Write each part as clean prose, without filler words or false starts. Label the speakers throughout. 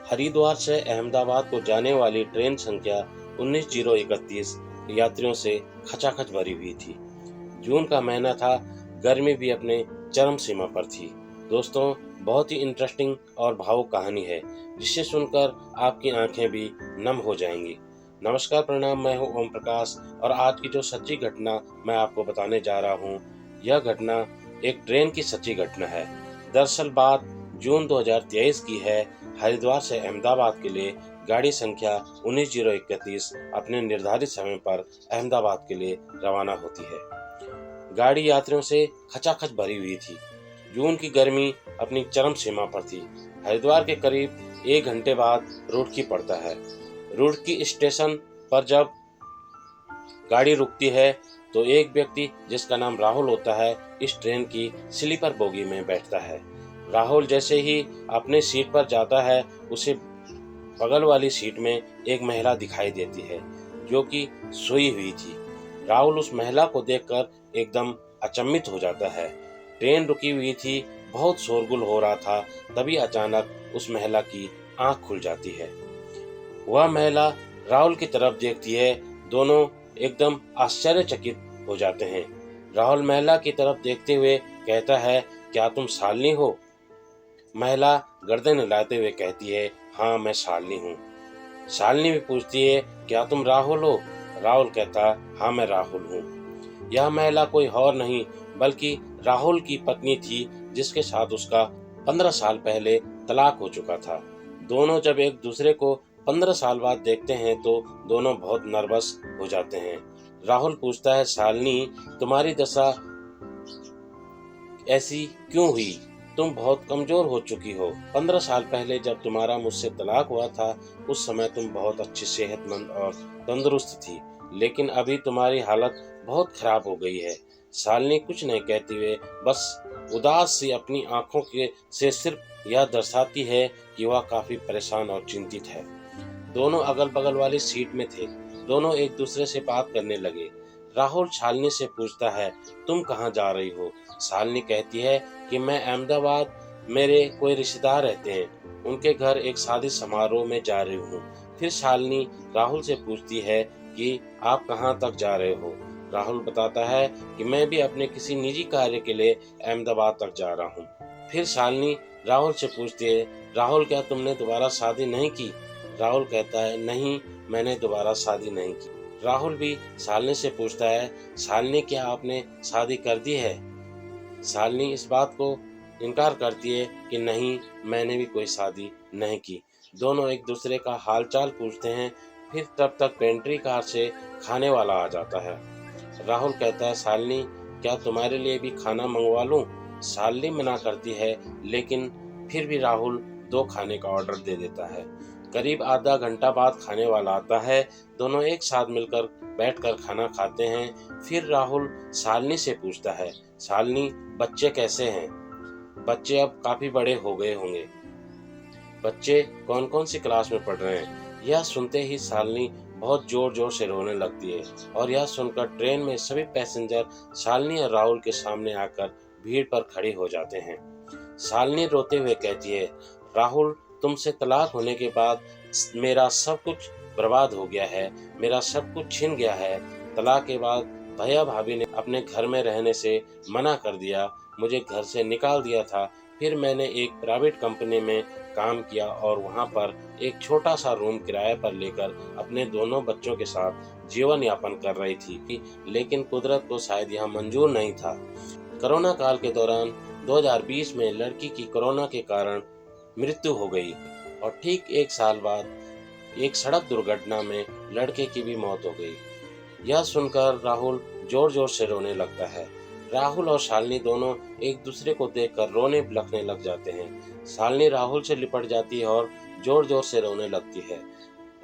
Speaker 1: हरिद्वार से अहमदाबाद को जाने वाली ट्रेन संख्या 19031 यात्रियों से खचाखच भरी हुई थी। जून का महीना था, गर्मी भी अपने चरम सीमा पर थी। दोस्तों, बहुत ही इंटरेस्टिंग और भावुक कहानी है, जिसे सुनकर आपकी आंखें भी नम हो जाएंगी। नमस्कार, प्रणाम, मैं हूं ओम प्रकाश और आज की जो सच्ची घटना मैं आपको बताने जा रहा हूं, यह घटना एक ट्रेन की सच्ची घटना है। दरअसल बात जून 2023 की है। हरिद्वार से अहमदाबाद के लिए गाड़ी संख्या 19031 अपने निर्धारित समय पर अहमदाबाद के लिए रवाना होती है। गाड़ी यात्रियों से खचाखच भरी हुई थी। जून की गर्मी अपनी चरम सीमा पर थी। हरिद्वार के करीब 1 घंटे बाद रुड़की पड़ता है। रुड़की स्टेशन पर जब गाड़ी रुकती है तो एक व्यक्ति जिसका नाम राहुल होता है, इस ट्रेन की स्लीपर बोगी में बैठता है। राहुल जैसे ही अपने सीट पर जाता है, उसे बगल वाली सीट में एक महिला दिखाई देती है जो कि सोई हुई थी। राहुल उस महिला को देखकर एकदम अचंभित हो जाता है। ट्रेन रुकी हुई थी, बहुत शोरगुल हो रहा था। तभी अचानक उस महिला की आंख खुल जाती है। वह महिला राहुल की तरफ देखती है। दोनों एकदम आश्चर्यचकित हो जाते हैं। राहुल महिला की तरफ देखते हुए कहता है, क्या तुम शालिनी हो? महिला गर्दन हिलाते हुए कहती है, हाँ मैं शालिनी हूँ। शालिनी भी पूछती है, क्या तुम राहुल हो? राहुल कहता, हाँ मैं राहुल हूँ। यह महिला कोई और नहीं बल्कि राहुल की पत्नी थी, जिसके साथ उसका 15 साल पहले तलाक हो चुका था। दोनों जब एक दूसरे को 15 साल बाद देखते हैं तो दोनों बहुत नर्वस हो जाते हैं। राहुल पूछता है, शालिनी, तुम्हारी दशा ऐसी क्यों हुई? तुम बहुत कमजोर हो चुकी हो। 15 साल पहले जब तुम्हारा मुझसे तलाक हुआ था, उस समय तुम बहुत अच्छी, सेहतमंद और तंदुरुस्त थी, लेकिन अभी तुम्हारी हालत बहुत खराब हो गई है। शालिनी कुछ नहीं कहती हुए बस उदास सी अपनी आंखों के से सिर्फ यह दर्शाती है कि वह काफी परेशान और चिंतित है। दोनों अगल बगल वाली सीट में थे। दोनों एक दूसरे से बात करने लगे। राहुल शालिनी से पूछता है, तुम कहाँ जा रही हो? शालिनी कहती है कि मैं अहमदाबाद, मेरे कोई रिश्तेदार रहते हैं, उनके घर एक शादी समारोह में जा रही हूँ। फिर शालिनी राहुल से पूछती है कि आप कहाँ तक जा रहे हो? राहुल बताता है कि मैं भी अपने किसी निजी कार्य के लिए अहमदाबाद तक जा रहा हूँ। फिर शालिनी राहुल से पूछती है, राहुल, क्या तुमने दोबारा शादी नहीं की? राहुल कहता है, नहीं, मैंने दोबारा शादी नहीं की। राहुल भी शालिनी से पूछता है, शालिनी, क्या आपने शादी कर दी है? शालिनी इस बात को इनकार करती है कि नहीं, मैंने भी कोई शादी नहीं की। दोनों एक दूसरे का हालचाल पूछते हैं। फिर तब तक पेंट्री कार से खाने वाला आ जाता है। राहुल कहता है, शालिनी, क्या तुम्हारे लिए भी खाना मंगवा लूं? शालिनी मना करती है, लेकिन फिर भी राहुल 2 खाने का ऑर्डर दे देता है। करीब आधा घंटा बाद खाने वाला आता है। दोनों एक साथ मिलकर बैठकर खाना खाते हैं। फिर राहुल शालिनी से पूछता है, शालिनी, बच्चे कैसे हैं? बच्चे अब काफी बड़े हो गए होंगे। बच्चे कौन कौन सी क्लास में पढ़ रहे हैं? यह सुनते ही शालिनी बहुत जोर जोर से रोने लगती है और यह सुनकर ट्रेन में सभी पैसेंजर शालिनी और राहुल के सामने आकर भीड़ पर खड़े हो जाते हैं। शालिनी रोते हुए कहती है, राहुल, तुमसे तलाक होने के बाद मेरा सब कुछ बर्बाद हो गया है, मेरा सब कुछ छिन गया है। तलाक के बाद भैया भाभी ने अपने घर में रहने से मना कर दिया, मुझे घर से निकाल दिया था। फिर मैंने एक प्राइवेट कंपनी में काम किया और वहां पर एक छोटा सा रूम किराए पर लेकर अपने दोनों बच्चों के साथ जीवन यापन कर रही थी, लेकिन कुदरत को शायद यह मंजूर नहीं था। कोरोना काल के दौरान 2020 में लड़की की कोरोना के कारण मृत्यु हो गई और ठीक 1 साल बाद एक सड़क दुर्घटना में लड़के की भी मौत हो गई। यह सुनकर राहुल जोर जोर से रोने लगता है। राहुल और शालिनी दोनों एक दूसरे को देखकर रोने लगने लग जाते हैं। शालिनी राहुल से लिपट जाती है और जोर जोर से रोने लगती है।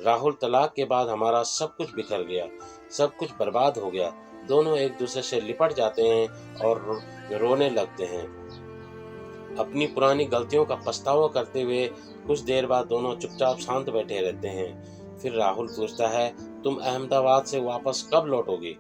Speaker 1: राहुल, तलाक के बाद हमारा सब कुछ बिखर गया, सब कुछ बर्बाद हो गया। दोनों एक दूसरे से लिपट जाते हैं और रोने लगते हैं, अपनी पुरानी गलतियों का पछतावा करते हुए। कुछ देर बाद दोनों चुपचाप शांत बैठे रहते हैं। फिर राहुल पूछता है, तुम अहमदाबाद से वापस कब लौटोगे?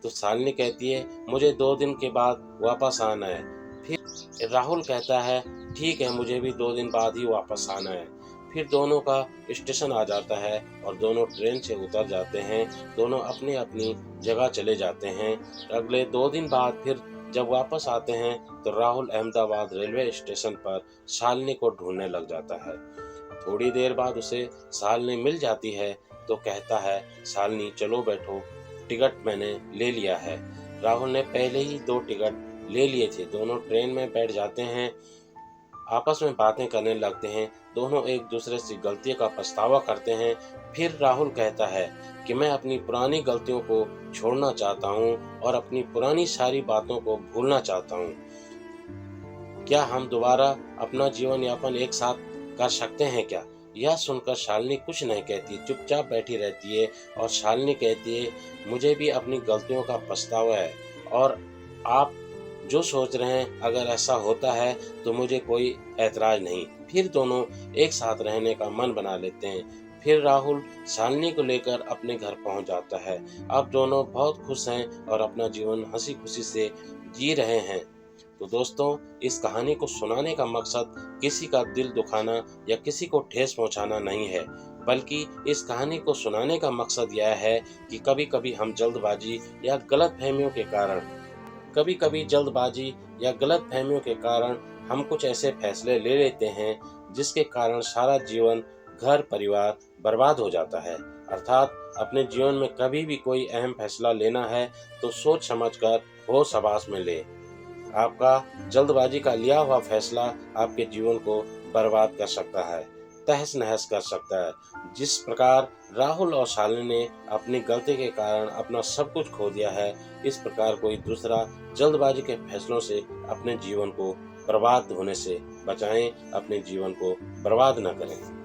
Speaker 1: तो शालिनी कहती है, मुझे 2 दिन के बाद वापस आना है। फिर राहुल कहता है, ठीक है, मुझे भी 2 दिन बाद ही वापस आना है। फिर दोनों का स्टेशन आ जाता है और दोनों ट्रेन से उतर जाते हैं। दोनों अपनी अपनी जगह चले जाते हैं। अगले 2 दिन बाद फिर जब वापस आते हैं तो राहुल अहमदाबाद रेलवे स्टेशन पर शालिनी को ढूंढने लग जाता है। थोड़ी देर बाद उसे शालिनी मिल जाती है तो कहता है, शालिनी चलो बैठो, टिकट मैंने ले लिया है। राहुल ने पहले ही 2 टिकट ले लिए थे। दोनों ट्रेन में बैठ जाते हैं, आपस में बातें करने लगते हैं। दोनों एक दूसरे से गलतियों का पछतावा करते हैं। फिर राहुल कहता है कि मैं अपनी पुरानी गलतियों को छोड़ना चाहता हूँ और अपनी पुरानी सारी बातों को भूलना चाहता हूँ। क्या हम दोबारा अपना जीवन यापन एक साथ कर सकते हैं क्या? यह सुनकर शालिनी कुछ नहीं कहती, चुपचाप बैठी रहती है और शालिनी कहती है, मुझे भी अपनी गलतियों का पछतावा है और आप जो सोच रहे हैं अगर ऐसा होता है तो मुझे कोई ऐतराज नहीं। फिर दोनों एक साथ रहने का मन बना लेते हैं। फिर राहुल शालिनी को लेकर अपने घर पहुंच जाता है। अब दोनों बहुत खुश हैं और अपना जीवन हंसी खुशी से जी रहे हैं। तो दोस्तों, इस कहानी को सुनाने का मकसद किसी का दिल दुखाना या किसी को ठेस पहुंचाना नहीं है, बल्कि इस कहानी को सुनाने का मकसद यह है कि कभी-कभी हम जल्दबाजी या गलतफहमियों के कारण हम कुछ ऐसे फैसले ले लेते हैं जिसके कारण सारा जीवन, घर परिवार बर्बाद हो जाता है। अर्थात अपने जीवन में कभी भी कोई अहम फैसला लेना है तो सोच समझकर होश हवास में ले। आपका जल्दबाजी का लिया हुआ फैसला आपके जीवन को बर्बाद कर सकता है, तहस नहस कर सकता है। जिस प्रकार राहुल और शालिनी ने अपनी गलती के कारण अपना सब कुछ खो दिया है, इस प्रकार कोई दूसरा जल्दबाजी के फैसलों से अपने जीवन को बर्बाद होने से बचाएं, अपने जीवन को बर्बाद न करें।